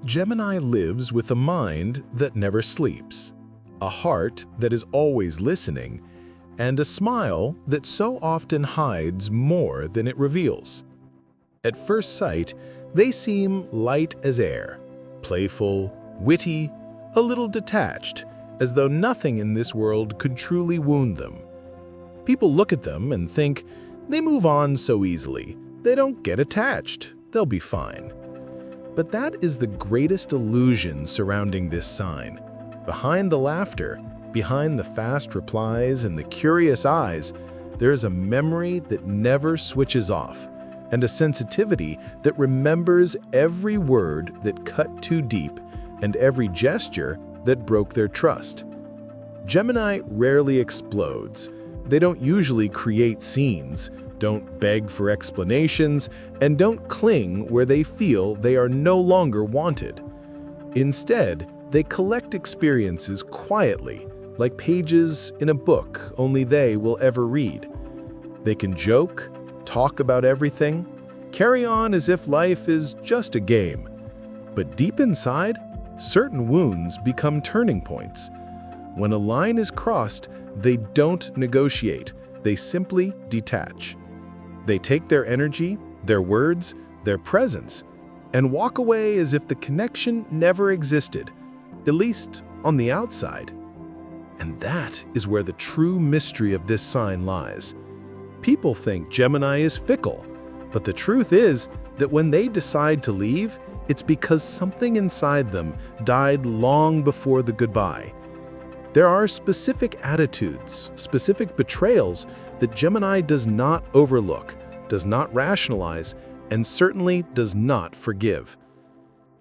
Gemini lives with a mind that never sleeps, a heart that is always listening, and a smile that so often hides more than it reveals. At first sight, they seem light as air, playful, witty, a little detached, as though nothing in this world could truly wound them. People look at them and think, they move on so easily, they don't get attached, they'll be fine. But that is the greatest illusion surrounding this sign. Behind the laughter, behind the fast replies and the curious eyes, there is a memory that never switches off, and a sensitivity that remembers every word that cut too deep and every gesture that broke their trust. Gemini rarely explodes. They don't usually create scenes, don't beg for explanations, and don't cling where they feel they are no longer wanted. Instead, they collect experiences quietly, like pages in a book only they will ever read. They can joke, talk about everything, carry on as if life is just a game. But deep inside, certain wounds become turning points. When a line is crossed, they don't negotiate, they simply detach. They take their energy, their words, their presence, and walk away as if the connection never existed, at least on the outside. And that is where the true mystery of this sign lies. People think Gemini is fickle, but the truth is that when they decide to leave, it's because something inside them died long before the goodbye. There are specific attitudes, specific betrayals that Gemini does not overlook, does not rationalize, and certainly does not forgive.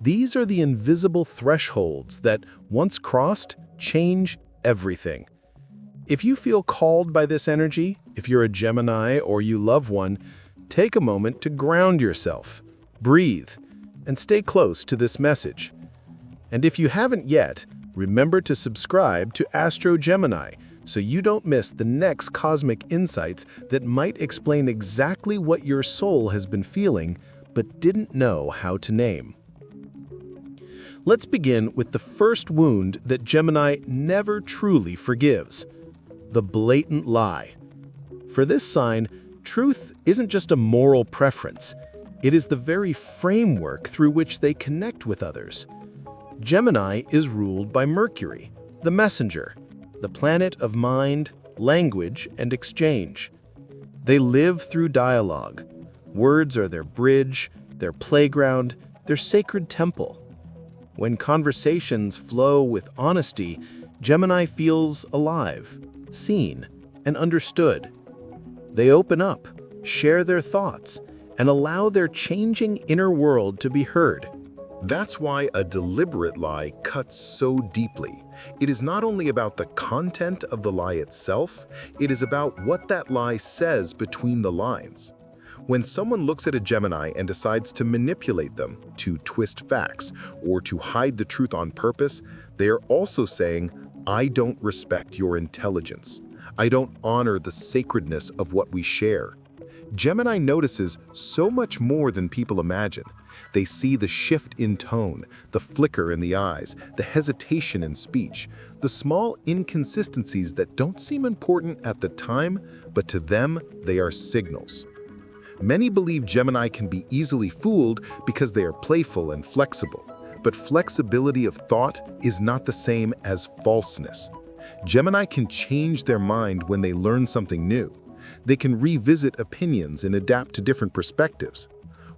These are the invisible thresholds that, once crossed, change everything. If you feel called by this energy, if you're a Gemini or you love one, take a moment to ground yourself, breathe, and stay close to this message. And if you haven't yet, remember to subscribe to Astro Gemini so you don't miss the next cosmic insights that might explain exactly what your soul has been feeling but didn't know how to name. Let's begin with the first wound that Gemini never truly forgives: the blatant lie. For this sign, truth isn't just a moral preference, it is the very framework through which they connect with others. Gemini is ruled by Mercury, the messenger, the planet of mind, language, and exchange. They live through dialogue. Words are their bridge, their playground, their sacred temple. When conversations flow with honesty, Gemini feels alive, seen, and understood. They open up, share their thoughts, and allow their changing inner world to be heard. That's why a deliberate lie cuts so deeply. It is not only about the content of the lie itself, it is about what that lie says between the lines. When someone looks at a Gemini and decides to manipulate them, to twist facts, or to hide the truth on purpose, they are also saying, "I don't respect your intelligence. I don't honor the sacredness of what we share." Gemini notices so much more than people imagine. They see the shift in tone, the flicker in the eyes, the hesitation in speech, the small inconsistencies that don't seem important at the time, but to them, they are signals. Many believe Gemini can be easily fooled because they are playful and flexible, but flexibility of thought is not the same as falseness. Gemini can change their mind when they learn something new. They can revisit opinions and adapt to different perspectives.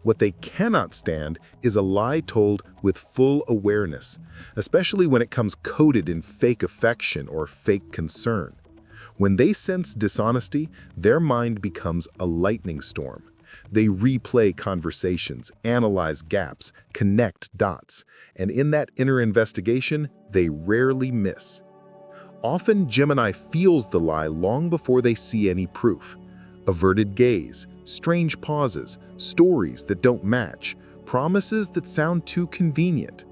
What they cannot stand is a lie told with full awareness, especially when it comes coated in fake affection or fake concern. When they sense dishonesty, their mind becomes a lightning storm. They replay conversations, analyze gaps, connect dots, and in that inner investigation, they rarely miss. Often, Gemini feels the lie long before they see any proof. Averted gaze, strange pauses, stories that don't match, promises that sound too convenient.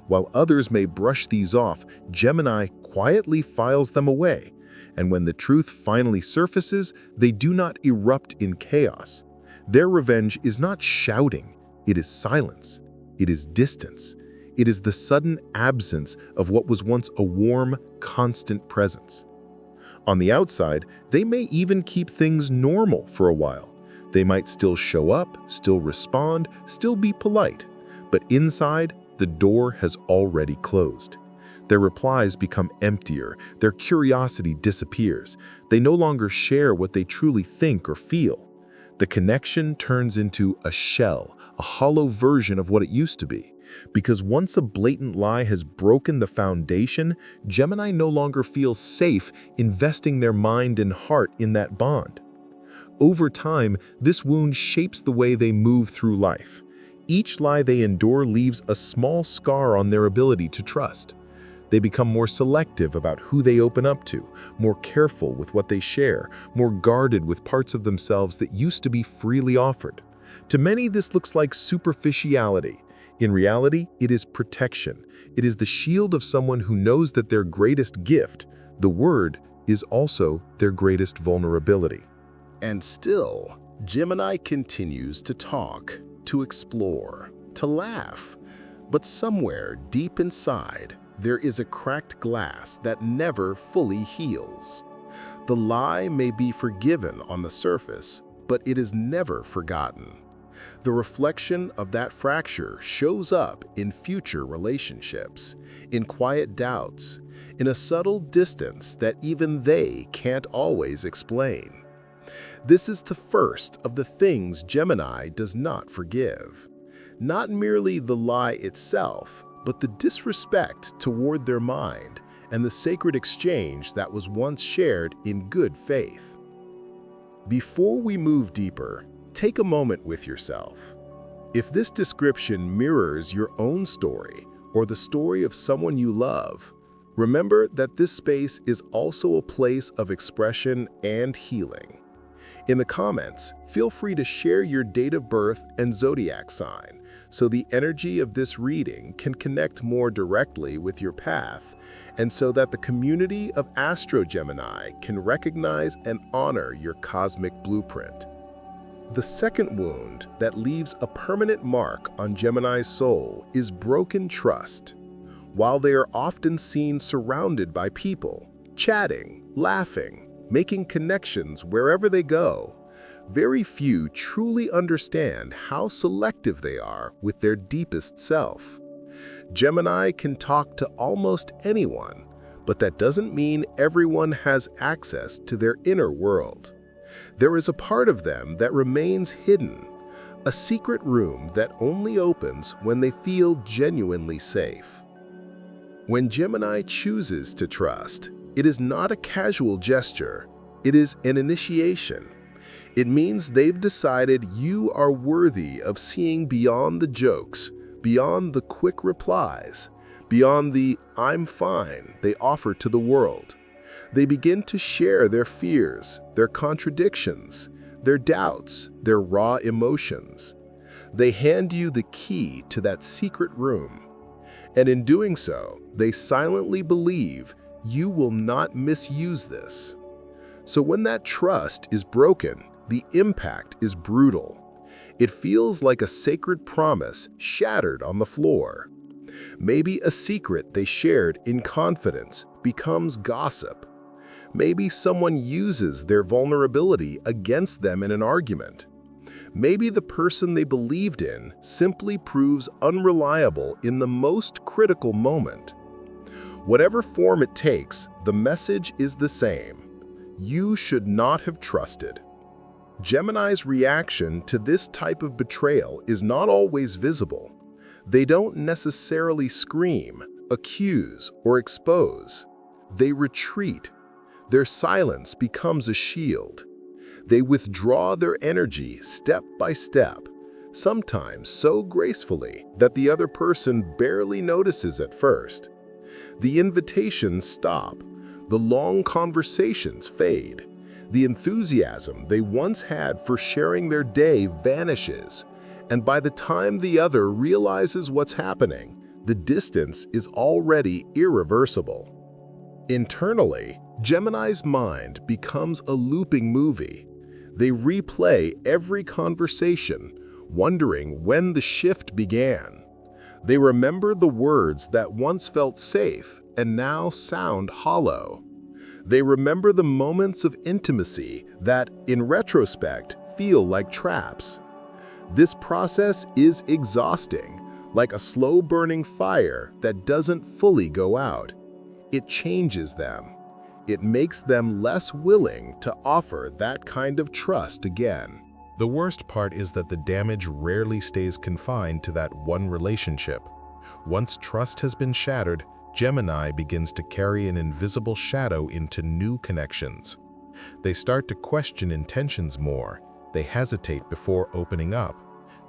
While others may brush these off, Gemini quietly files them away. And when the truth finally surfaces, they do not erupt in chaos. Their revenge is not shouting, it is silence, it is distance, It is the sudden absence of what was once a warm, constant presence. On the outside, they may even keep things normal for a while. They might still show up, still respond, still be polite. But inside, the door has already closed. Their replies become emptier, their curiosity disappears. They no longer share what they truly think or feel. The connection turns into a shell, a hollow version of what it used to be. Because once a blatant lie has broken the foundation, Gemini no longer feels safe investing their mind and heart in that bond. Over time, this wound shapes the way they move through life. Each lie they endure leaves a small scar on their ability to trust. They become more selective about who they open up to, more careful with what they share, more guarded with parts of themselves that used to be freely offered. To many, this looks like superficiality. In reality, it is protection. It is the shield of someone who knows that their greatest gift, the word, is also their greatest vulnerability. And still, Gemini continues to talk, to explore, to laugh. But somewhere deep inside, there is a cracked glass that never fully heals. The lie may be forgiven on the surface, but it is never forgotten. The reflection of that fracture shows up in future relationships, in quiet doubts, in a subtle distance that even they can't always explain. This is the first of the things Gemini does not forgive. Not merely the lie itself, but the disrespect toward their mind and the sacred exchange that was once shared in good faith. Before we move deeper, take a moment with yourself. If this description mirrors your own story or the story of someone you love, remember that this space is also a place of expression and healing. In the comments, feel free to share your date of birth and zodiac sign so the energy of this reading can connect more directly with your path, and so that the community of Astro Gemini can recognize and honor your cosmic blueprint. The second wound that leaves a permanent mark on Gemini's soul is broken trust. While they are often seen surrounded by people, chatting, laughing, making connections wherever they go, very few truly understand how selective they are with their deepest self. Gemini can talk to almost anyone, but that doesn't mean everyone has access to their inner world. There is a part of them that remains hidden, a secret room that only opens when they feel genuinely safe. When Gemini chooses to trust, it is not a casual gesture, it is an initiation. It means they've decided you are worthy of seeing beyond the jokes, beyond the quick replies, beyond the "I'm fine" they offer to the world. They begin to share their fears, their contradictions, their doubts, their raw emotions. They hand you the key to that secret room. And in doing so, they silently believe you will not misuse this. So when that trust is broken, the impact is brutal. It feels like a sacred promise shattered on the floor. Maybe a secret they shared in confidence becomes gossip. Maybe someone uses their vulnerability against them in an argument. Maybe the person they believed in simply proves unreliable in the most critical moment. Whatever form it takes, the message is the same. You should not have trusted. Gemini's reaction to this type of betrayal is not always visible. They don't necessarily scream, accuse, or expose. They retreat. Their silence becomes a shield. They withdraw their energy step by step, sometimes so gracefully that the other person barely notices at first. The invitations stop. The long conversations fade. The enthusiasm they once had for sharing their day vanishes, and by the time the other realizes what's happening, the distance is already irreversible. Internally, Gemini's mind becomes a looping movie. They replay every conversation, wondering when the shift began. They remember the words that once felt safe and now sound hollow. They remember the moments of intimacy that, in retrospect, feel like traps. This process is exhausting, like a slow-burning fire that doesn't fully go out. It changes them. It makes them less willing to offer that kind of trust again. The worst part is that the damage rarely stays confined to that one relationship. Once trust has been shattered, Gemini begins to carry an invisible shadow into new connections. They start to question intentions more. They hesitate before opening up.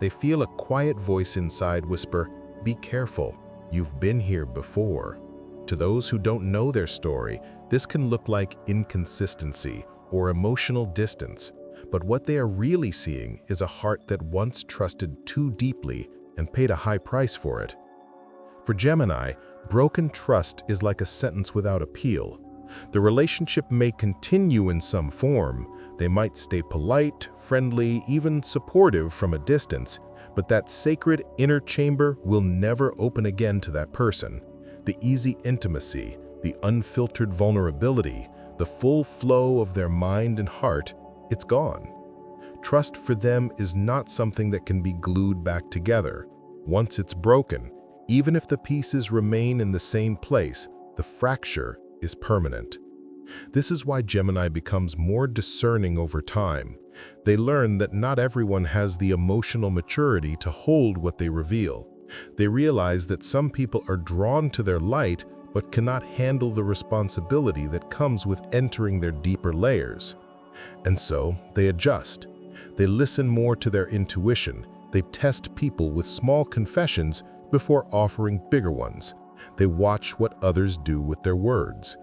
They feel a quiet voice inside whisper, "Be careful, you've been here before." To those who don't know their story, this can look like inconsistency or emotional distance, but what they are really seeing is a heart that once trusted too deeply and paid a high price for it. For Gemini, broken trust is like a sentence without appeal. The relationship may continue in some form. They might stay polite, friendly, even supportive from a distance, but that sacred inner chamber will never open again to that person. The easy intimacy, the unfiltered vulnerability, the full flow of their mind and heart, it's gone. Trust for them is not something that can be glued back together. Once it's broken, even if the pieces remain in the same place, the fracture is permanent. This is why Gemini becomes more discerning over time. They learn that not everyone has the emotional maturity to hold what they reveal. They realize that some people are drawn to their light but cannot handle the responsibility that comes with entering their deeper layers. And so they adjust. They listen more to their intuition. They test people with small confessions before offering bigger ones. They watch what others do with their words.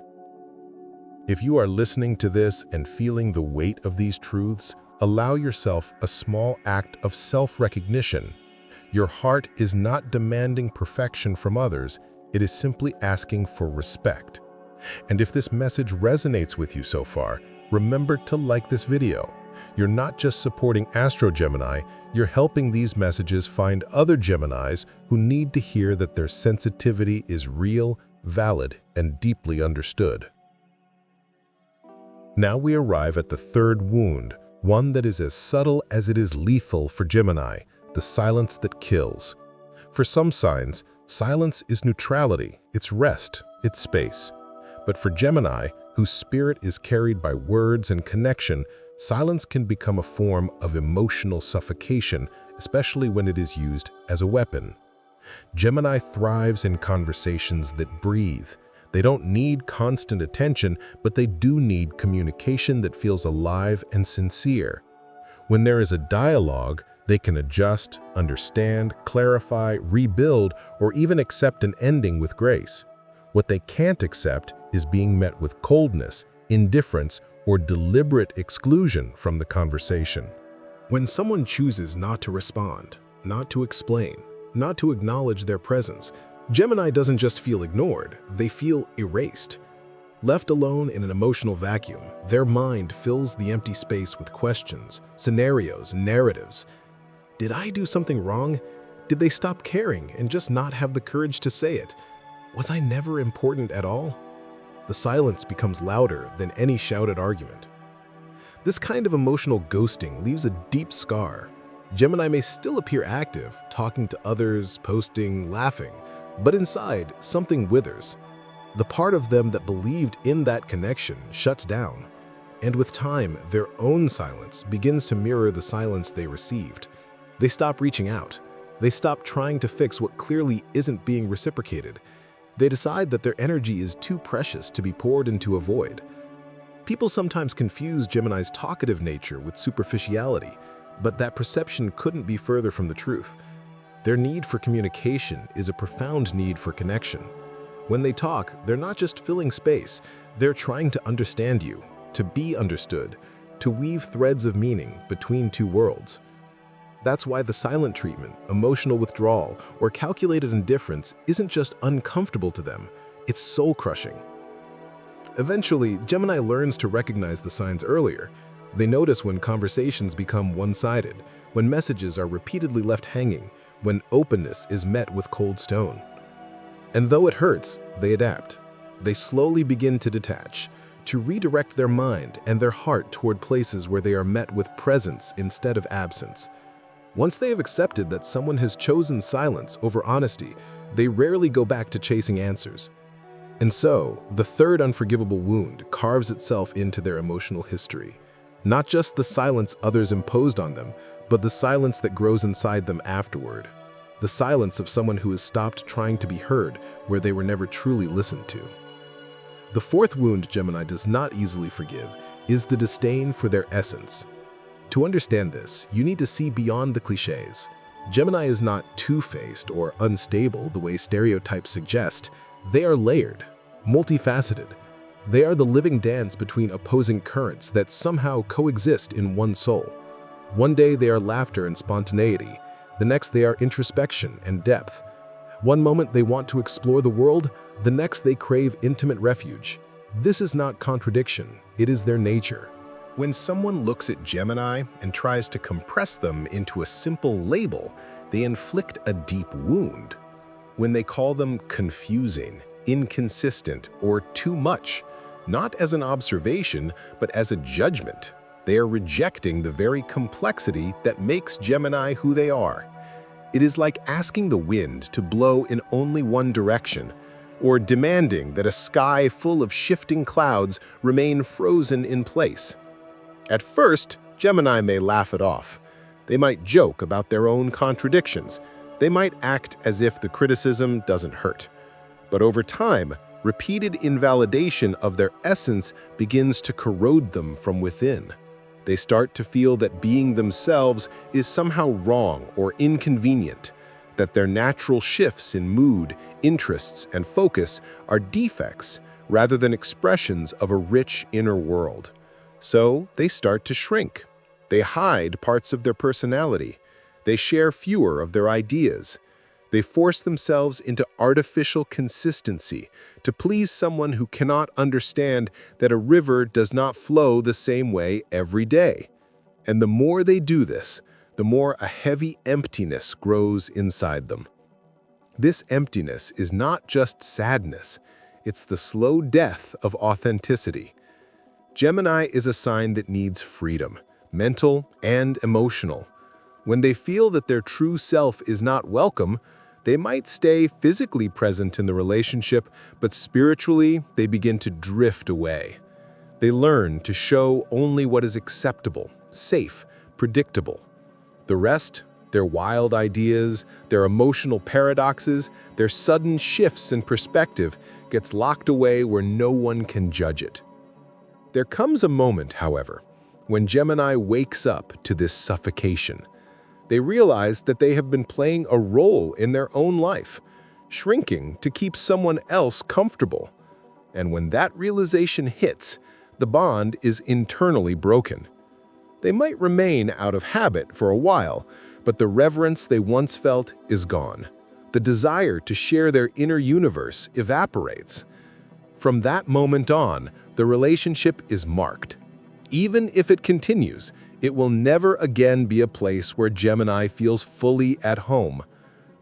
If you are listening to this and feeling the weight of these truths, allow yourself a small act of self-recognition. Your heart is not demanding perfection from others, it is simply asking for respect. And if this message resonates with you so far, remember to like this video. You're not just supporting Astro Gemini, you're helping these messages find other Geminis who need to hear that their sensitivity is real, valid, and deeply understood. Now we arrive at the third wound, one that is as subtle as it is lethal for Gemini, the silence that kills. For some signs, silence is neutrality, it's rest, it's space. But for Gemini, whose spirit is carried by words and connection, silence can become a form of emotional suffocation, especially when it is used as a weapon. Gemini thrives in conversations that breathe. They don't need constant attention, but they do need communication that feels alive and sincere. When there is a dialogue, they can adjust, understand, clarify, rebuild, or even accept an ending with grace. What they can't accept is being met with coldness, indifference, or deliberate exclusion from the conversation. When someone chooses not to respond, not to explain, not to acknowledge their presence, Gemini doesn't just feel ignored, they feel erased. Left alone in an emotional vacuum, their mind fills the empty space with questions, scenarios, and narratives. Did I do something wrong? Did they stop caring and just not have the courage to say it? Was I never important at all? The silence becomes louder than any shouted argument. This kind of emotional ghosting leaves a deep scar. Gemini may still appear active, talking to others, posting, laughing, but inside, something withers. The part of them that believed in that connection shuts down, and with time, their own silence begins to mirror the silence they received. They stop reaching out. They stop trying to fix what clearly isn't being reciprocated. They decide that their energy is too precious to be poured into a void. People sometimes confuse Gemini's talkative nature with superficiality, but that perception couldn't be further from the truth. Their need for communication is a profound need for connection. When they talk, they're not just filling space, they're trying to understand you, to be understood, to weave threads of meaning between two worlds. That's why the silent treatment, emotional withdrawal, or calculated indifference isn't just uncomfortable to them, it's soul-crushing. Eventually, Gemini learns to recognize the signs earlier. They notice when conversations become one-sided, when messages are repeatedly left hanging, when openness is met with cold stone. And though it hurts, they adapt. They slowly begin to detach, to redirect their mind and their heart toward places where they are met with presence instead of absence. Once they have accepted that someone has chosen silence over honesty, they rarely go back to chasing answers. And so, the third unforgivable wound carves itself into their emotional history. Not just the silence others imposed on them, but the silence that grows inside them afterward. The silence of someone who has stopped trying to be heard where they were never truly listened to. The fourth wound Gemini does not easily forgive is the disdain for their essence. To understand this, you need to see beyond the cliches. Gemini is not two-faced or unstable the way stereotypes suggest. They are layered, multifaceted. They are the living dance between opposing currents that somehow coexist in one soul. One day they are laughter and spontaneity. The next they are introspection and depth. One moment they want to explore the world, the next they crave intimate refuge. This is not contradiction, it is their nature. When someone looks at Gemini and tries to compress them into a simple label, they inflict a deep wound. When they call them confusing, inconsistent, or too much, not as an observation, but as a judgment, they are rejecting the very complexity that makes Gemini who they are. It is like asking the wind to blow in only one direction, or demanding that a sky full of shifting clouds remain frozen in place. At first, Gemini may laugh it off. They might joke about their own contradictions. They might act as if the criticism doesn't hurt. But over time, repeated invalidation of their essence begins to corrode them from within. They start to feel that being themselves is somehow wrong or inconvenient, that their natural shifts in mood, interests, and focus are defects rather than expressions of a rich inner world. So they start to shrink. They hide parts of their personality. They share fewer of their ideas. They force themselves into artificial consistency to please someone who cannot understand that a river does not flow the same way every day. And the more they do this, the more a heavy emptiness grows inside them. This emptiness is not just sadness, it's the slow death of authenticity. Gemini is a sign that needs freedom, mental and emotional. When they feel that their true self is not welcome, they might stay physically present in the relationship, but spiritually, they begin to drift away. They learn to show only what is acceptable, safe, predictable. The rest, their wild ideas, their emotional paradoxes, their sudden shifts in perspective, gets locked away where no one can judge it. There comes a moment, however, when Gemini wakes up to this suffocation. They realize that they have been playing a role in their own life, shrinking to keep someone else comfortable. And when that realization hits, the bond is internally broken. They might remain out of habit for a while, but the reverence they once felt is gone. The desire to share their inner universe evaporates. From that moment on, the relationship is marked. Even if it continues, it will never again be a place where Gemini feels fully at home.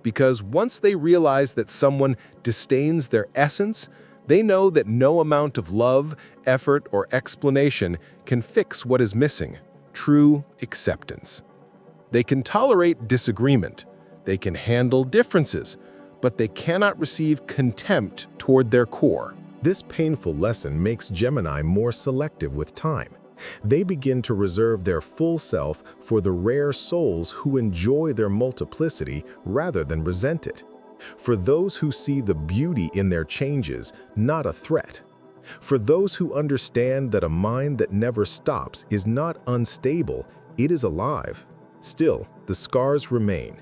Because once they realize that someone disdains their essence, they know that no amount of love, effort, or explanation can fix what is missing: true acceptance. They can tolerate disagreement, they can handle differences, but they cannot receive contempt toward their core. This painful lesson makes Gemini more selective with time. They begin to reserve their full self for the rare souls who enjoy their multiplicity rather than resent it. For those who see the beauty in their changes, not a threat. For those who understand that a mind that never stops is not unstable, it is alive. Still, the scars remain.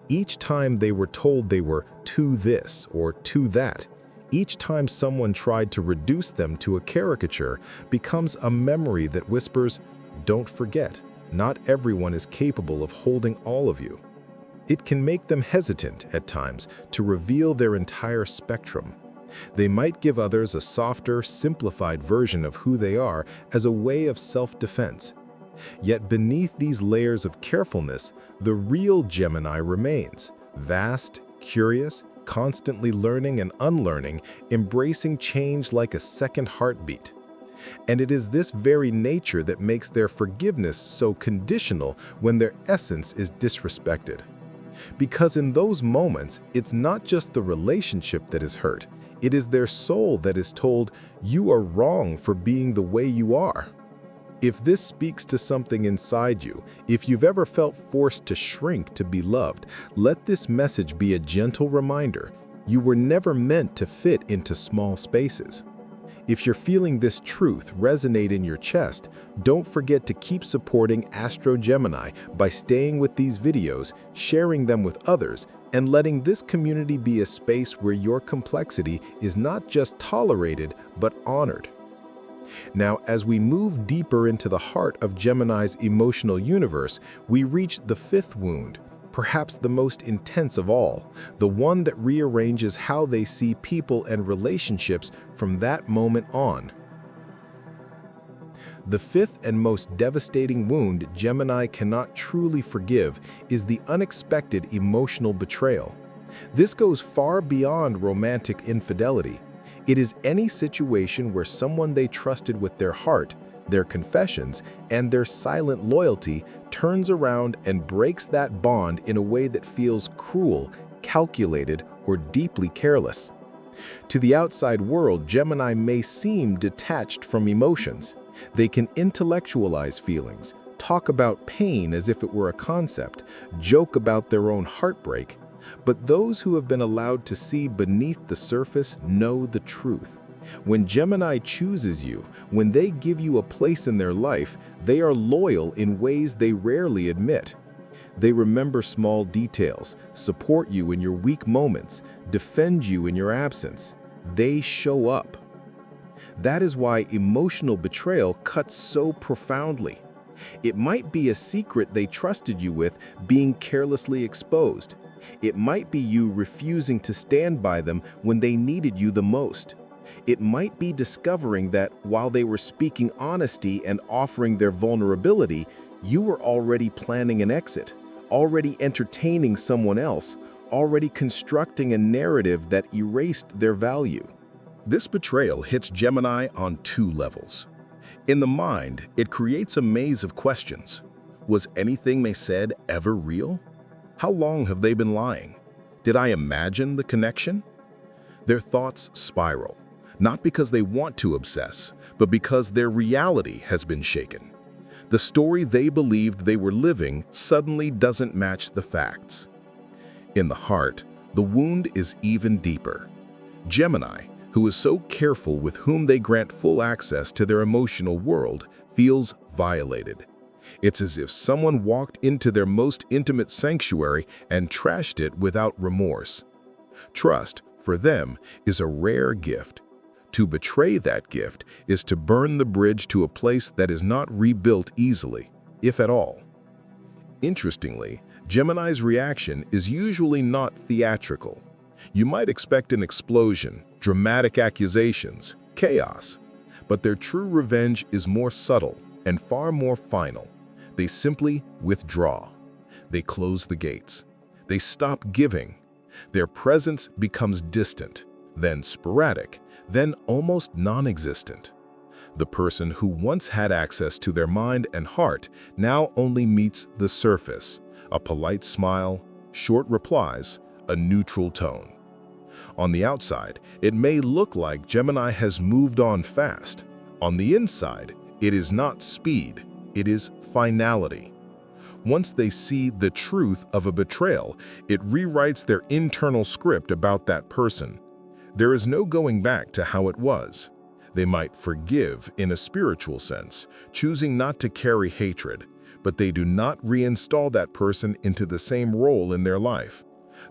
Each time they were told they were too this or too that, each time someone tried to reduce them to a caricature becomes a memory that whispers, "Don't forget, not everyone is capable of holding all of you." It can make them hesitant at times to reveal their entire spectrum. They might give others a softer, simplified version of who they are as a way of self-defense. Yet beneath these layers of carefulness, the real Gemini remains, Vast, curious, constantly learning and unlearning, embracing change like a second heartbeat. And it is this very nature that makes their forgiveness so conditional when their essence is disrespected. Because in those moments, it's not just the relationship that is hurt, it is their soul that is told, "You are wrong for being the way you are." If this speaks to something inside you, if you've ever felt forced to shrink to be loved, let this message be a gentle reminder. You were never meant to fit into small spaces. If you're feeling this truth resonate in your chest, don't forget to keep supporting Astro Gemini by staying with these videos, sharing them with others, and letting this community be a space where your complexity is not just tolerated, but honored. Now, as we move deeper into the heart of Gemini's emotional universe, we reach the fifth wound, perhaps the most intense of all, the one that rearranges how they see people and relationships from that moment on. The fifth and most devastating wound Gemini cannot truly forgive is the unexpected emotional betrayal. This goes far beyond romantic infidelity. It is any situation where someone they trusted with their heart, their confessions, and their silent loyalty turns around and breaks that bond in a way that feels cruel, calculated, or deeply careless. To the outside world, Gemini may seem detached from emotions. They can intellectualize feelings, talk about pain as if it were a concept, joke about their own heartbreak. But those who have been allowed to see beneath the surface know the truth. When Gemini chooses you, when they give you a place in their life, they are loyal in ways they rarely admit. They remember small details, support you in your weak moments, defend you in your absence. They show up. That is why emotional betrayal cuts so profoundly. It might be a secret they trusted you with being carelessly exposed. It might be you refusing to stand by them when they needed you the most. It might be discovering that while they were speaking honesty and offering their vulnerability, you were already planning an exit, already entertaining someone else, already constructing a narrative that erased their value. This betrayal hits Gemini on two levels. In the mind, it creates a maze of questions. Was anything they said ever real? How long have they been lying? Did I imagine the connection? Their thoughts spiral, not because they want to obsess, but because their reality has been shaken. The story they believed they were living suddenly doesn't match the facts. In the heart, the wound is even deeper. Gemini, who is so careful with whom they grant full access to their emotional world, feels violated. It's as if someone walked into their most intimate sanctuary and trashed it without remorse. Trust, for them, is a rare gift. To betray that gift is to burn the bridge to a place that is not rebuilt easily, if at all. Interestingly, Gemini's reaction is usually not theatrical. You might expect an explosion, dramatic accusations, chaos. But their true revenge is more subtle and far more final. They simply withdraw. They close the gates. They stop giving. Their presence becomes distant, then sporadic, then almost non-existent. The person who once had access to their mind and heart now only meets the surface, a polite smile, short replies, a neutral tone. On the outside, it may look like Gemini has moved on fast. On the inside, it is not speed, it is finality. Once they see the truth of a betrayal, it rewrites their internal script about that person. There is no going back to how it was. They might forgive in a spiritual sense, choosing not to carry hatred, but they do not reinstall that person into the same role in their life.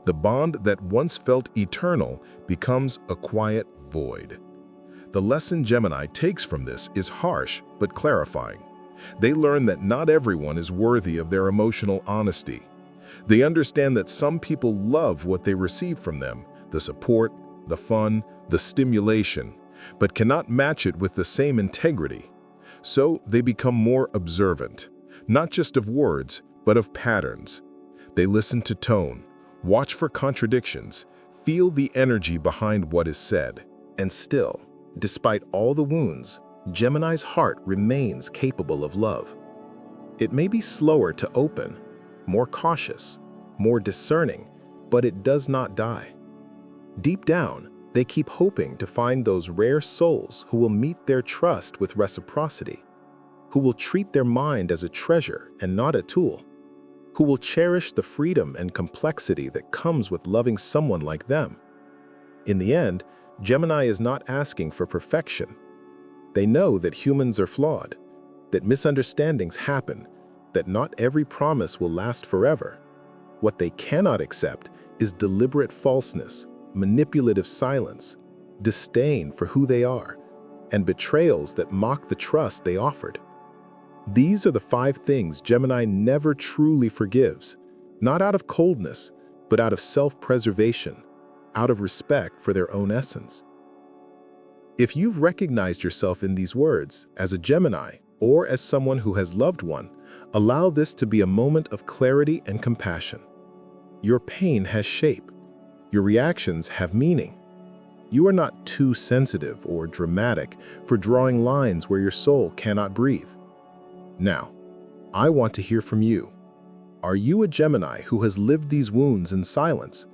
The bond that once felt eternal becomes a quiet void. The lesson Gemini takes from this is harsh but clarifying. They learn that not everyone is worthy of their emotional honesty. They understand that some people love what they receive from them, the support, the fun, the stimulation, but cannot match it with the same integrity. So they become more observant, not just of words, but of patterns. They listen to tone, Watch for contradictions. Feel the energy behind what is said. And still, despite all the wounds, Gemini's heart remains capable of love. It may be slower to open, more cautious, more discerning, but it does not die. Deep down, they keep hoping to find those rare souls who will meet their trust with reciprocity, who will treat their mind as a treasure and not a tool, who will cherish the freedom and complexity that comes with loving someone like them. In the end, Gemini is not asking for perfection. They know that humans are flawed, that misunderstandings happen, that not every promise will last forever. What they cannot accept is deliberate falseness, manipulative silence, disdain for who they are, and betrayals that mock the trust they offered. These are the 5 things Gemini never truly forgives, not out of coldness, but out of self-preservation, out of respect for their own essence. If you've recognized yourself in these words as a Gemini or as someone who has loved one, allow this to be a moment of clarity and compassion. Your pain has shape. Your reactions have meaning. You are not too sensitive or dramatic for drawing lines where your soul cannot breathe. Now, I want to hear from you. Are you a Gemini who has lived these wounds in silence?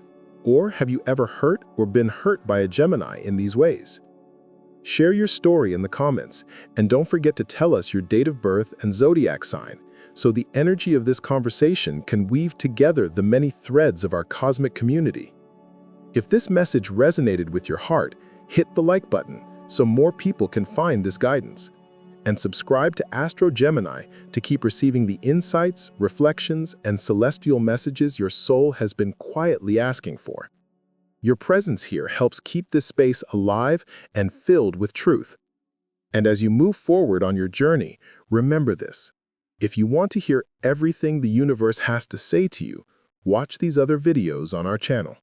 Or have you ever hurt or been hurt by a Gemini in these ways? Share your story in the comments, and don't forget to tell us your date of birth and zodiac sign, so the energy of this conversation can weave together the many threads of our cosmic community. If this message resonated with your heart, hit the like button so more people can find this guidance. And subscribe to Astro Gemini to keep receiving the insights, reflections, and celestial messages your soul has been quietly asking for. Your presence here helps keep this space alive and filled with truth. And as you move forward on your journey, remember this. If you want to hear everything the universe has to say to you, watch these other videos on our channel.